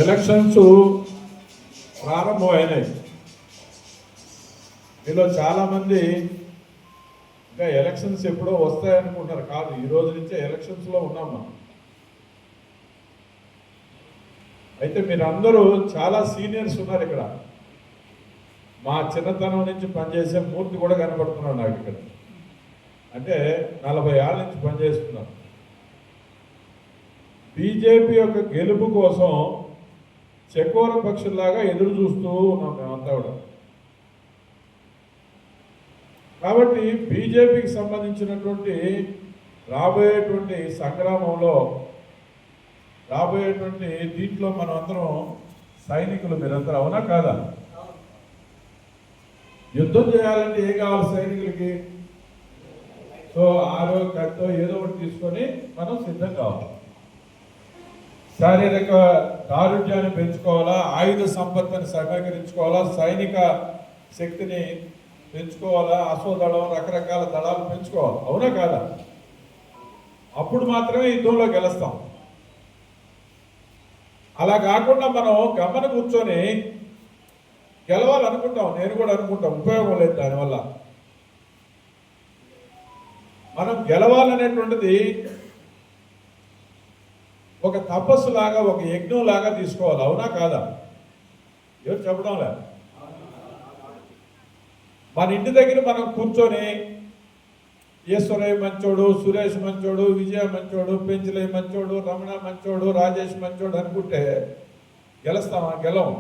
Elections ప్రారంభమైనాయి. మీలో చాలామంది ఇంకా ఎలక్షన్స్ ఎప్పుడో వస్తాయనుకుంటారు. కాదు, ఈ రోజు నుంచే ఎలక్షన్స్లో ఉన్నాం మనం. అయితే మీరందరూ చాలా సీనియర్స్ ఉన్నారు ఇక్కడ. మా చిన్నతనం నుంచి పనిచేసే మూర్తి కూడా కనపడుతున్నాడు నాకు ఇక్కడ. అంటే 40 ఏళ్ళ నుంచి పనిచేస్తున్నాను. బీజేపీ యొక్క గెలుపు కోసం చకోర పక్షుల్లాగా ఎదురు చూస్తూ ఉన్నాం మేమంతా కూడా. కాబట్టి బీజేపీకి సంబంధించినటువంటి రాబోయేటువంటి సంగ్రామంలో, రాబోయేటువంటి దీంట్లో మనం అందరం సైనికులు. మీరందరూ అవునా కాదా? యుద్ధం చేయాలంటే ఏం కావాలి సైనికులకి? సో ఆరోగ్యంతో ఏదో ఒకటి తీసుకొని మనం సిద్ధం కావాలి. శారీరక దారుఢ్యాన్ని పెంచుకోవాలా, ఆయుధ సంపత్తిని సమీకరించుకోవాలా, సైనిక శక్తిని పెంచుకోవాలా, అశ్వదళం రకరకాల దళాలు పెంచుకోవాలి. అవునా కాదా? అప్పుడు మాత్రమే యుద్ధంలో గెలుస్తాం. అలా కాకుండా మనం గమన కూర్చొని గెలవాలనుకుంటాం. నేను కూడా అనుకుంటాం, ఉపయోగం లేదు దానివల్ల. మనం గెలవాలనేటువంటిది ఒక తపస్సు లాగా, ఒక యజ్ఞం లాగా తీసుకోవాలి. అవునా కాదా? ఎవరు చెప్పడం లేదు. మన ఇంటి దగ్గర మనం కూర్చొని ఈశ్వరయ్య మంచోడు, సురేష్ మంచోడు, విజయ మంచోడు, పెంచలయ్య మంచోడు, రమణ మంచోడు, రాజేష్ మంచోడు అనుకుంటే గెలుస్తామా? గెలవం.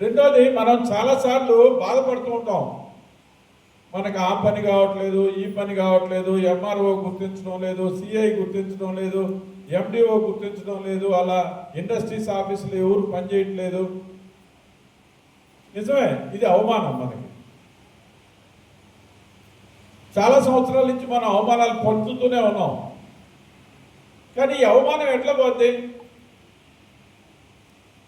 రెండోది, మనం చాలాసార్లు బాధపడుతూ ఉంటాం. మనకు ఆ పని కావట్లేదు, ఈ పని కావట్లేదు, ఎంఆర్ఓ గుర్తించడం లేదు, సిఐ గుర్తించడం లేదు, ఎండిఓ గుర్తించడం లేదు, అలా ఇండస్ట్రీస్ ఆఫీసులు ఎవరు పనిచేయట్లేదు. నిజమే, ఇది అవమానం మనకి. చాలా సంవత్సరాల నుంచి మనం అవమానాలు పొందుతూనే ఉన్నాం. కానీ ఈ అవమానం ఎట్లా పోద్ది?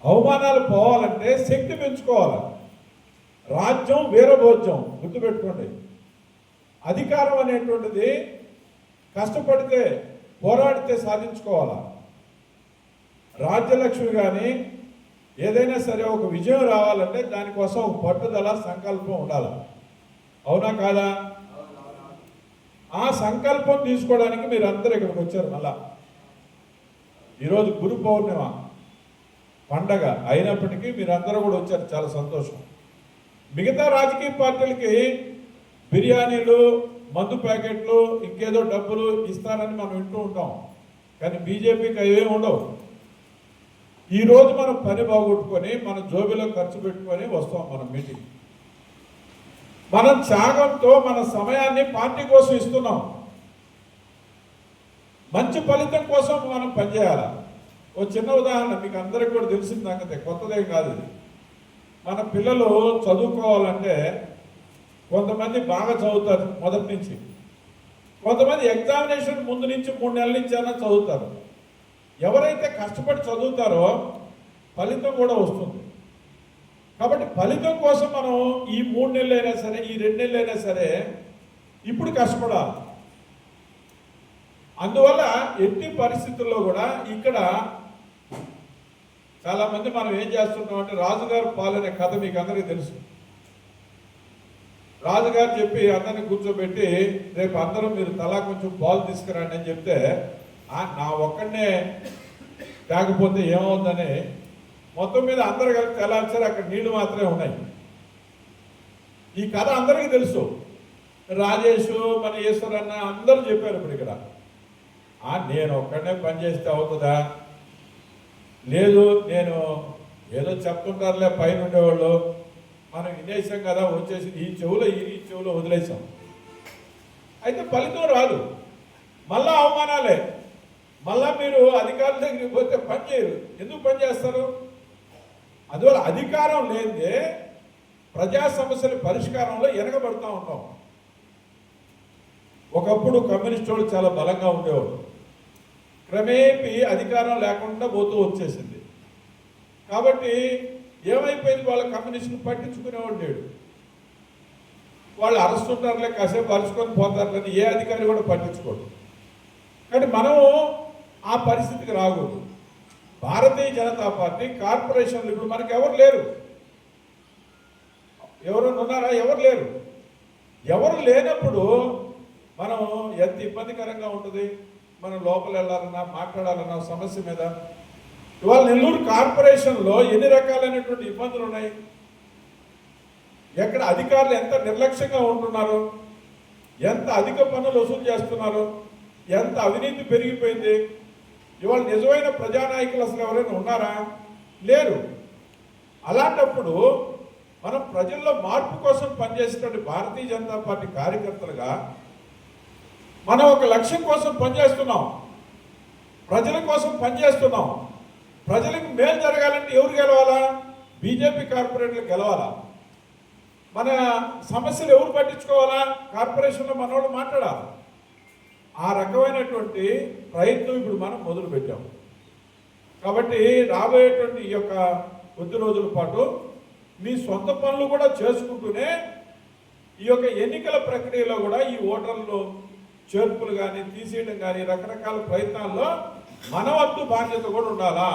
అవమానాలు పోవాలంటే శక్తి పెంచుకోవాలి. రాజ్యం వీరభోజ్యం, గుర్తుపెట్టుకోండి. అధికారం అనేటువంటిది కష్టపడితే, పోరాడితే సాధించుకోవాలా. రాజ్యలక్ష్మి కానీ ఏదైనా సరే ఒక విజయం రావాలంటే దానికోసం ఒక పట్టుదల, సంకల్పం ఉండాలి. అవునా కాదా? ఆ సంకల్పం తీసుకోవడానికి మీరు అందరూ ఇక్కడికి వచ్చారు. మళ్ళా ఈరోజు గురు పౌర్ణిమ పండగ అయినప్పటికీ మీరందరూ కూడా వచ్చారు, చాలా సంతోషం. మిగతా రాజకీయ పార్టీలకి బిర్యానీలు, మందు ప్యాకెట్లు, ఇంకేదో డబ్బులు ఇస్తారని మనం వింటూ ఉంటాం. కానీ బీజేపీకి అవేమి ఉండవు. ఈరోజు మనం పని బాగొట్టుకొని మన జోబిలో ఖర్చు పెట్టుకొని వస్తాం మనం మీటింగ్. మనం త్యాగంతో మన సమయాన్ని పార్టీ కోసం ఇస్తున్నాం. మంచి ఫలితం కోసం మనం పనిచేయాలి. ఓ చిన్న ఉదాహరణ మీకు అందరికీ కూడా తెలిసిన సంగతే, కొత్తదే కాదు ఇది. మన పిల్లలు చదువుకోవాలంటే కొంతమంది బాగా చదువుతారు మొదటి నుంచి, కొంతమంది ఎగ్జామినేషన్ ముందు నుంచి 3 నెలల నుంచి అయినా చదువుతారు. ఎవరైతే కష్టపడి చదువుతారో ఫలితం కూడా వస్తుంది. కాబట్టి ఫలితం కోసం మనం ఈ 3 నెలలైనా సరే, ఈ 2 నెలలైనా సరే ఇప్పుడు కష్టపడాలి. అందువల్ల ఎట్టి పరిస్థితుల్లో కూడా ఇక్కడ చాలామంది మనం ఏం చేస్తున్నాం అంటే, రాజుగారు పాలనే కథ మీకు అందరికీ తెలుసు. రాజుగారు చెప్పి అందరినీ కూర్చోబెట్టి, రేపు అందరూ మీరు తలా కొంచెం పాలు తీసుకురండి అని చెప్తే, నా ఒక్కడనే తాగపోతే ఏమవుతుందని మొత్తం మీద అందరు కలిపి తెల్లార్చారు. అక్కడ నీళ్లు మాత్రమే ఉన్నాయి. ఈ కథ అందరికీ తెలుసు. రాజేష్, మన ఈశ్వరన్న అందరూ చెప్పారు. ఇప్పుడు ఇక్కడ నేను ఒక్కడనే పనిచేస్తే అవుతుందా? లేదు, నేను ఏదో చెప్తుంటారులే పైన ఉండేవాళ్ళు, మనం వినేసాం కదా, వచ్చేసి ఈ చెవులో వదిలేసాం. అయితే ఫలితం రాదు, మళ్ళా అవమానాలే. మళ్ళా మీరు అధికారుల దగ్గరికి పోతే పని చేయరు. ఎందుకు పని చేస్తారు? అందువల్ల అధికారం లేదే ప్రజా సమస్యల పరిష్కారంలో వెనకబడుతూ ఉంటాం. ఒకప్పుడు కమ్యూనిస్ట్ వాళ్ళు చాలా బలంగా ఉండేవాడు. క్రమేపీ అధికారం లేకుండా పోతూ వచ్చేసింది. కాబట్టి ఏమైపోయింది? వాళ్ళ కమ్యూనిస్టులు పట్టించుకునేవాడు లేడు. వాళ్ళు అరుస్తుంటారులే, కాసేపు అరుచుకొని పోతారులని ఏ అధికారి కూడా పట్టించుకోడు. కానీ మనము ఆ పరిస్థితికి రాకూడదు. భారతీయ జనతా పార్టీ కార్పొరేషన్లు ఇప్పుడు మనకు ఎవరు లేరు. ఎవరు ఉన్నారా? ఎవరు లేరు. ఎవరు లేనప్పుడు మనం ఎంత ఇబ్బందికరంగా ఉంటుంది. మనం లోపల వెళ్ళాలన్నా మాట్లాడాలన్నా సమస్య మీద. ఇవాళ నెల్లూరు కార్పొరేషన్లో ఎన్ని రకాలైనటువంటి ఇబ్బందులు ఉన్నాయి. ఎక్కడ అధికారులు ఎంత నిర్లక్ష్యంగా ఉంటున్నారు, ఎంత అధిక పన్నులు వసూలు చేస్తున్నారు, ఎంత అవినీతి పెరిగిపోయింది. ఇవాళ నిజమైన ప్రజానాయకులు అసలు ఎవరైనా ఉన్నారా? లేరు. అలాంటప్పుడు మనం ప్రజల్లో మార్పు కోసం పనిచేసేటువంటి భారతీయ జనతా పార్టీ కార్యకర్తలుగా మనం ఒక లక్ష్యం కోసం పనిచేస్తున్నాం, ప్రజల కోసం పనిచేస్తున్నాం. ప్రజలకు మేలు జరగాలంటే ఎవరు గెలవాలా? బీజేపీ కార్పొరేటర్లు గెలవాలా? మన సమస్యలు ఎవరు పట్టించుకోవాలా? కార్పొరేషన్లో మనోళ్ళు మాట్లాడాలి. ఆ రకమైనటువంటి ప్రయత్నం ఇప్పుడు మనం మొదలు పెట్టాం. కాబట్టి రాబోయేటువంటి ఈ యొక్క కొద్ది రోజుల పాటు మీ సొంత పనులు కూడా చేసుకుంటూనే ఈ యొక్క ఎన్నికల ప్రక్రియలో కూడా ఈ ఓటర్లు చేర్పులు కానీ తీసేయడం కానీ రకరకాల ప్రయత్నాల్లో మన వంతు బాధ్యత కూడా ఉండాలా.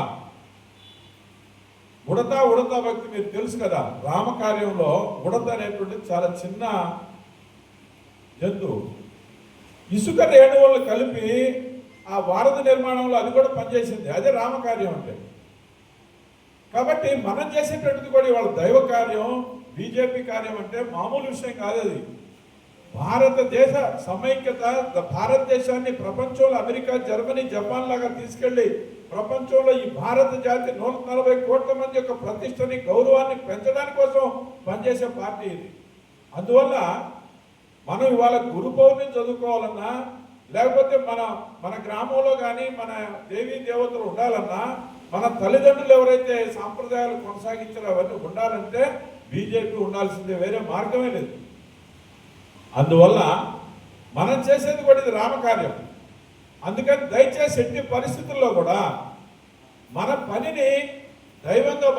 ఉడతా భక్తి మీరు తెలుసు కదా. రామకార్యంలో ఉడత అనేటువంటిది చాలా చిన్న జంతువు. ఇసుక రేణువులను కలిపి ఆ వారధి నిర్మాణంలో అది కూడా పనిచేసింది. అదే రామకార్యం అంటే. కాబట్టి మనం చేసేటటువంటిది కూడా ఇవాళ దైవ కార్యం, బీజేపీ కార్యం అంటే మామూలు విషయం కాదు. అది భారతదేశ సమైక్యత, భారతదేశాన్ని ప్రపంచంలో అమెరికా, జర్మనీ, జపాన్ లాగా తీసుకెళ్లి ప్రపంచంలో ఈ భారత జాతి 140 కోట్ల మంది యొక్క ప్రతిష్టని, గౌరవాన్ని పెంచడానికి కోసం పనిచేసే పార్టీ ఇది. అందువల్ల మనం ఇవాళ గురు పౌర్ణమి చదువుకోవాలన్నా, లేకపోతే మన గ్రామంలో కానీ మన దేవీ దేవతలు ఉండాలన్నా, మన తల్లిదండ్రులు ఎవరైతే సాంప్రదాయాలు కొనసాగించారో అవన్నీ ఉండాలంటే బీజేపీ ఉండాల్సిందే, వేరే మార్గమే లేదు. అందువల్ల మనం చేసేది కూడా ఇది రామకార్యం. అందుకని దయచేసి ఎట్టి పరిస్థితుల్లో కూడా మన పనిని దైవంగా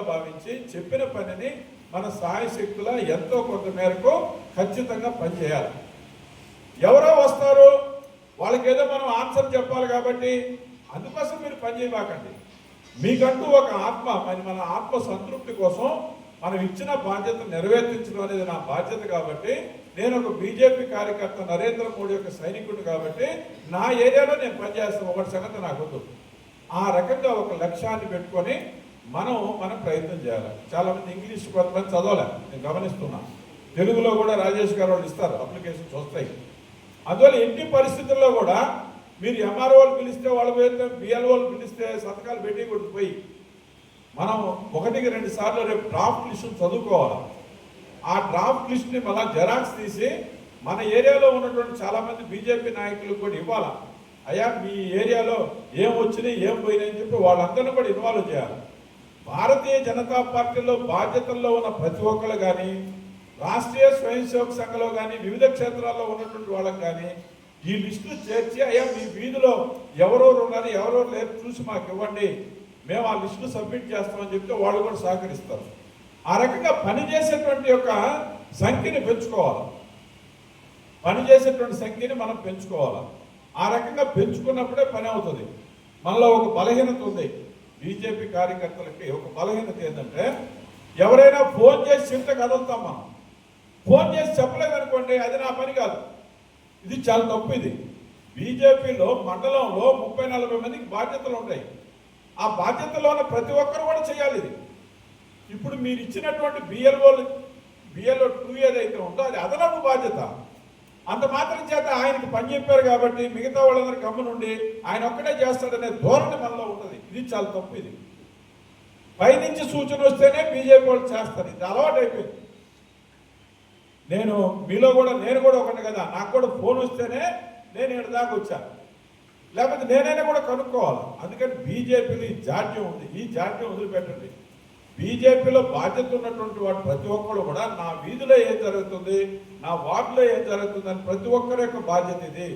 భావించి చెప్పిన పనిని మన సాయశక్తుల ఎంతో కొంత మేరకు ఖచ్చితంగా పనిచేయాలి. ఎవరో వస్తారు, వాళ్ళకేదో మనం ఆన్సర్ చెప్పాలి కాబట్టి అందుకోసం మీరు పనిచేయబాకండి. మీకంటూ ఒక మన ఆత్మ సంతృప్తి కోసం మనం ఇచ్చిన బాధ్యత నెరవేర్చడం అనేది నా బాధ్యత. కాబట్టి నేను ఒక బీజేపీ కార్యకర్త, నరేంద్ర మోడీ యొక్క సైనికుడు కాబట్టి నా ఏరియాలో నేను పనిచేస్తాను. ఒకటి సంగతి నాకు వద్దు. ఆ రకంగా ఒక లక్ష్యాన్ని పెట్టుకొని మనం ప్రయత్నం చేయాలి. చాలామంది ఇంగ్లీష్ కొంతమంది చదవలే, నేను గమనిస్తున్నా. తెలుగులో కూడా రాజేష్ గారు వాళ్ళు ఇస్తారు, అప్లికేషన్స్ వస్తాయి. అందువల్ల ఎట్టి పరిస్థితుల్లో కూడా మీరు ఎంఆర్ఓలు పిలిస్తే వాళ్ళు పోతే, బిఎల్ఓలు పిలిస్తే సంతకాలు పెట్టి కొట్టుకుపోయి మనం 1-2 సార్లు రేపు డ్రాఫ్ట్ లిస్టును చదువుకోవాలి. ఆ డ్రాఫ్ట్ లిస్ట్ని మళ్ళీ జెరాక్స్ తీసి మన ఏరియాలో ఉన్నటువంటి చాలామంది బీజేపీ నాయకులకు కూడా ఇవ్వాలి. అయ్యా మీ ఏరియాలో ఏం వచ్చినాయి, ఏం పోయినాయి అని చెప్పి వాళ్ళందరినీ కూడా ఇన్వాల్వ్ చేయాలి. భారతీయ జనతా పార్టీలో బాధ్యతల్లో ఉన్న ప్రతి ఒక్కరు కానీ, రాష్ట్రీయ స్వయం సేవక సంఘంలో కానీ, వివిధ క్షేత్రాల్లో ఉన్నటువంటి వాళ్ళకి కానీ ఈ లిస్టులు చేర్చి, అయ్యా మీ వీధిలో ఎవరెవరు ఉన్నారు, ఎవరెవరు లేరు చూసి మాకు ఇవ్వండి, మేము ఆ లిస్టులు సబ్మిట్ చేస్తామని చెప్తే వాళ్ళు కూడా సహకరిస్తారు. ఆ రకంగా పనిచేసేటువంటి యొక్క సంఖ్యని పెంచుకోవాలి. మనం పెంచుకోవాలి. ఆ రకంగా పెంచుకున్నప్పుడే పని అవుతుంది. మనలో ఒక బలహీనత ఉంది. బీజేపీ కార్యకర్తలకి ఒక బలహీనత ఏంటంటే, ఎవరైనా ఫోన్ చేసి చెప్తే కదులుతాం. మనం ఫోన్ చేసి చెప్పలేదనుకోండి, అది నా పని కాదు. ఇది చాలా తప్పు. ఇది బీజేపీలో మండలంలో 30-40 మందికి బాధ్యతలు ఉంటాయి. ఆ బాధ్యతలో ఉన్న ప్రతి ఒక్కరు కూడా చేయాలి. ఇది ఇప్పుడు మీరు ఇచ్చినటువంటి బిఎల్ఓ 2 ఏదైతే ఉందో అది అదనపు బాధ్యత. అంత మాత్రం చేత ఆయనకి పని చెప్పారు కాబట్టి మిగతా వాళ్ళందరూ గమ్మునుండి ఆయన ఒక్కడే చేస్తాడనే ధోరణి మనలో ఉంటుంది. ఇది చాలా తప్పు. ఇది పైనుంచి సూచన వస్తేనే బీజేపీ వాళ్ళు చేస్తారు. ఇది అలవాటు అయిపోయింది. నేను కూడా ఒకటి కదా, నాకు కూడా ఫోన్ వస్తేనే నేను ఇక్కడ దాకా వచ్చాను, లేకపోతే నేనైనా కూడా కనుక్కోవాలి. అందుకని బీజేపీలో ఈ జాడ్యం ఉంది. ఈ జాడ్యం వదిలిపెట్టండి. బీజేపీలో బాధ్యత ఉన్నటువంటి వాడు ప్రతి ఒక్కరు కూడా నా వీధిలో ఏం జరుగుతుంది, నా వార్డులో ఏం జరుగుతుంది అని ప్రతి ఒక్కరి యొక్క బాధ్యత ఇది.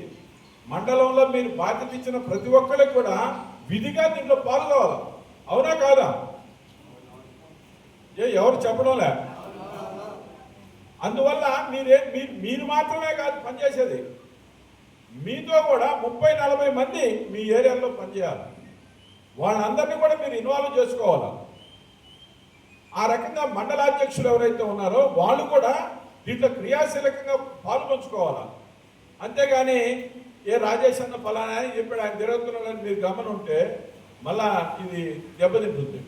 మండలంలో మీరు బాధ్యత ఇచ్చిన ప్రతి ఒక్కరికి కూడా విధిగా దీంట్లో పాల్గొవాలి. అవునా కాదా? ఎవరు చెప్పడంలే. అందువల్ల మీరు మాత్రమే కాదు పనిచేసేది, మీతో కూడా 30-40 మంది మీ ఏరియాలో పనిచేయాలి. వాళ్ళందరినీ కూడా మీరు ఇన్వాల్వ్ చేసుకోవాలి. ఆ రకంగా మండలాధ్యక్షులు ఎవరైతే ఉన్నారో వాళ్ళు కూడా దీంట్లో క్రియాశీలకంగా పాల్పంచుకోవాలి. అంతేగాని ఏ రాజేష్ అన్న ఫలానా అని చెప్పాడు ఆయన తిరుగుతున్నాడని మీరు గమనం ఉంటే మళ్ళా ఇది దెబ్బతింటుంది.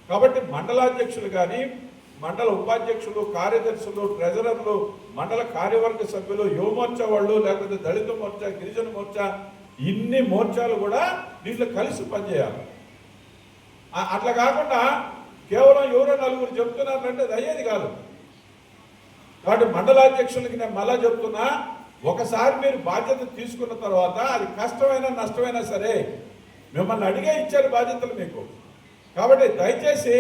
కాబట్టి మండలాధ్యక్షులు కానీ మండల ఉపాధ్యక్షులు, కార్యదర్శులు, ట్రెజరర్లు, మండల కార్యవర్గ సభ్యులు, యువమోర్చా వాళ్ళు, లేకపోతే దళిత మోర్చా, గిరిజన మోర్చా, ఇన్ని మోర్చాలు కూడా దీంట్లో కలిసి పనిచేయాలి. అట్లా కాకుండా కేవలం ఎవరో నలుగురు చెప్తున్నారంటే అది అయ్యేది కాదు. కాబట్టి మండలాధ్యక్షులకి నేను మళ్ళా చెప్తున్నా, ఒకసారి మీరు బాధ్యత తీసుకున్న తర్వాత అది కష్టమైనా నష్టమైనా సరే మిమ్మల్ని అడిగే ఇచ్చారు బాధ్యతలు మీకు. కాబట్టి దయచేసి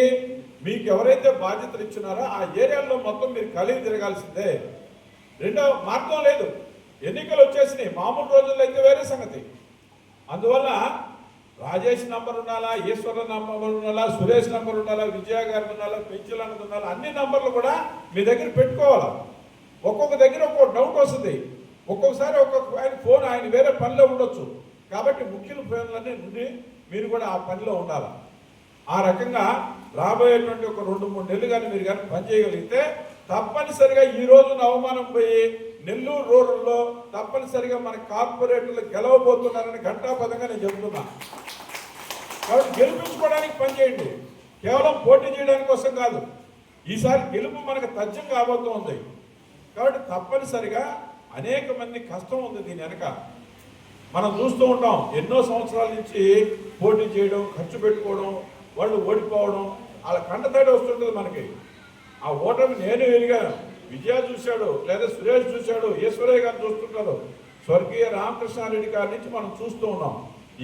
మీకు ఎవరైతే బాధ్యతలు ఇచ్చినారో ఆ ఏరియాలో మొత్తం మీరు కలిగి తిరగాల్సిందే. రెండో మార్గం లేదు. ఎన్నికలు వచ్చేసినాయి. మామూలు రోజుల్లో అయితే వేరే సంగతి. అందువల్ల రాజేష్ నంబర్ ఉండాలా, ఈశ్వర నంబర్ ఉండాలా, సురేష్ నంబర్ ఉండాలా, విజయ గారి ఉండాలా, పెంచులన్నది ఉండాలా, అన్ని నంబర్లు కూడా మీ దగ్గర పెట్టుకోవాలా. ఒక్కొక్క దగ్గర ఒక్కొక్క డౌట్ వస్తుంది. ఒక్కొక్కసారి ఒక్కొక్క ఆయన ఫోన్ ఆయన వేరే పనిలో ఉండొచ్చు. కాబట్టి ముఖ్యుల ఫోన్లన్నీ నుండి మీరు కూడా ఆ పనిలో ఉండాలి. ఆ రకంగా రాబోయేటువంటి ఒక 2-3 నెలలు కానీ మీరు కానీ పనిచేయగలిగితే తప్పనిసరిగా ఈ రోజున అవమానం పోయి నెల్లూరు రూరల్లో తప్పనిసరిగా మన కార్పొరేటర్లు గెలవబోతున్నారని ఘంటాపదంగా నేను చెబుతున్నా. కాబట్టి గెలిపించుకోవడానికి పనిచేయండి, కేవలం పోటీ చేయడానికి కోసం కాదు. ఈసారి గెలుపు మనకు తథ్యం కాబోతోంది. కాబట్టి తప్పనిసరిగా అనేక మంది కష్టం ఉంది దీని వెనక. మనం చూస్తూ ఉంటాం ఎన్నో సంవత్సరాల నుంచి పోటీ చేయడం, ఖర్చు పెట్టుకోవడం, వాళ్ళు ఓడిపోవడం, వాళ్ళ కంటతడి వస్తుంటుంది మనకి. ఆ ఓటమి నేను ఎరిగాను. విజయ చూశాడు, లేదా సురేష్ చూశాడు, ఈశ్వరయ్య గారు చూస్తుంటారు, స్వర్గీయ రామకృష్ణారెడ్డి గారి నుంచి మనం చూస్తూ ఉన్నాం.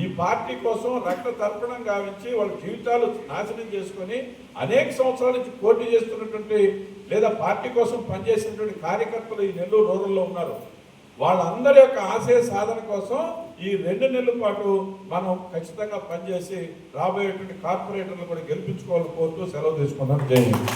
ఈ పార్టీ కోసం రక్త తర్పణం గావించి వాళ్ళ జీవితాలు నాశనం చేసుకొని అనేక సంవత్సరాల నుంచి పోటీ చేస్తున్నటువంటి లేదా పార్టీ కోసం పనిచేసినటువంటి కార్యకర్తలు ఈ నెల్లూరు రూరల్లో ఉన్నారు. వాళ్ళందరి యొక్క ఆశయ సాధన కోసం ఈ 2 నెలల పాటు మనం ఖచ్చితంగా పనిచేసి రాబోయేటువంటి కార్పొరేటర్లు కూడా గెలిపించుకోవాలని కోరుతూ సెలవు తీసుకున్నాం. జై హింద్.